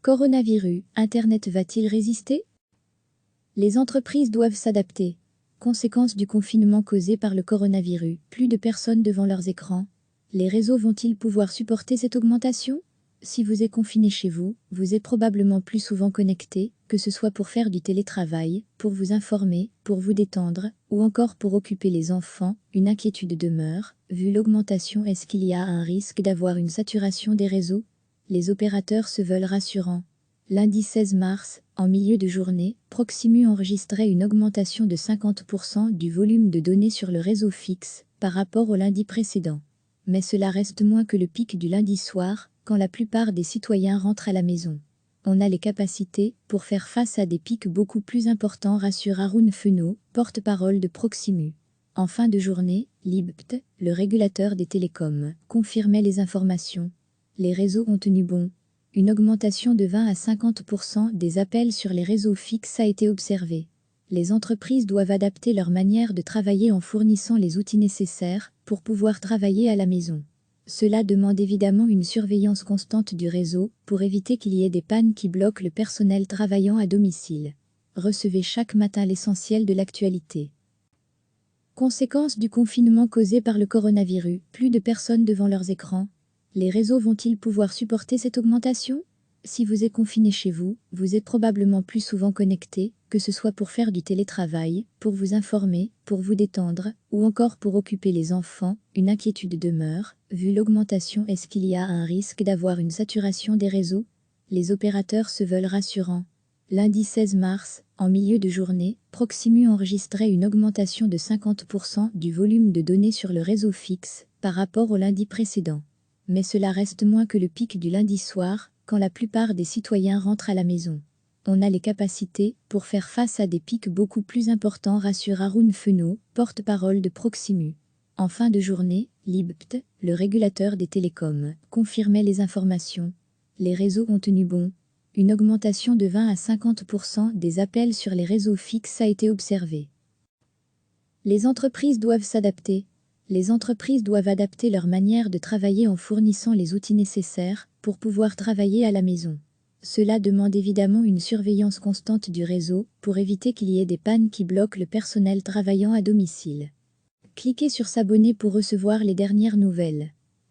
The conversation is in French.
Coronavirus, Internet va-t-il résister? Les entreprises doivent s'adapter. Conséquence du confinement causé par le coronavirus, plus de personnes devant leurs écrans. Les réseaux vont-ils pouvoir supporter cette augmentation? Si vous êtes confiné chez vous, vous êtes probablement plus souvent connecté, que ce soit pour faire du télétravail, pour vous informer, pour vous détendre, ou encore pour occuper les enfants. Une inquiétude demeure, vu l'augmentation. Est-ce qu'il y a un risque d'avoir une saturation des réseaux? Les opérateurs se veulent rassurants. Lundi 16 mars, en milieu de journée, Proximus enregistrait une augmentation de 50% du volume de données sur le réseau fixe par rapport au lundi précédent. Mais cela reste moins que le pic du lundi soir, quand la plupart des citoyens rentrent à la maison. On a les capacités pour faire face à des pics beaucoup plus importants, rassure Haroun Fenot, porte-parole de Proximus. En fin de journée, l'IBT, le régulateur des télécoms, confirmait les informations. Les réseaux ont tenu bon. Une augmentation de 20 à 50% des appels sur les réseaux fixes a été observée. Les entreprises doivent adapter leur manière de travailler en fournissant les outils nécessaires pour pouvoir travailler à la maison. Cela demande évidemment une surveillance constante du réseau pour éviter qu'il y ait des pannes qui bloquent le personnel travaillant à domicile. Recevez chaque matin l'essentiel de l'actualité. Conséquences du confinement causé par le coronavirus, plus de personnes devant leurs écrans. Les réseaux vont-ils pouvoir supporter cette augmentation? Si vous êtes confiné chez vous, vous êtes probablement plus souvent connecté, que ce soit pour faire du télétravail, pour vous informer, pour vous détendre, ou encore pour occuper les enfants. Une inquiétude demeure, vu l'augmentation. Est-ce qu'il y a un risque d'avoir une saturation des réseaux? Les opérateurs se veulent rassurants. Lundi 16 mars, en milieu de journée, Proximus enregistrait une augmentation de 50% du volume de données sur le réseau fixe par rapport au lundi précédent. Mais cela reste moins que le pic du lundi soir, quand la plupart des citoyens rentrent à la maison. On a les capacités pour faire face à des pics beaucoup plus importants, rassure Haroun Fenot, porte-parole de Proximus. En fin de journée, l'IBT, le régulateur des télécoms, confirmait les informations. Les réseaux ont tenu bon. Une augmentation de 20 à 50% des appels sur les réseaux fixes a été observée. Les entreprises doivent s'adapter. Les entreprises doivent adapter leur manière de travailler en fournissant les outils nécessaires pour pouvoir travailler à la maison. Cela demande évidemment une surveillance constante du réseau pour éviter qu'il y ait des pannes qui bloquent le personnel travaillant à domicile. Cliquez sur s'abonner pour recevoir les dernières nouvelles.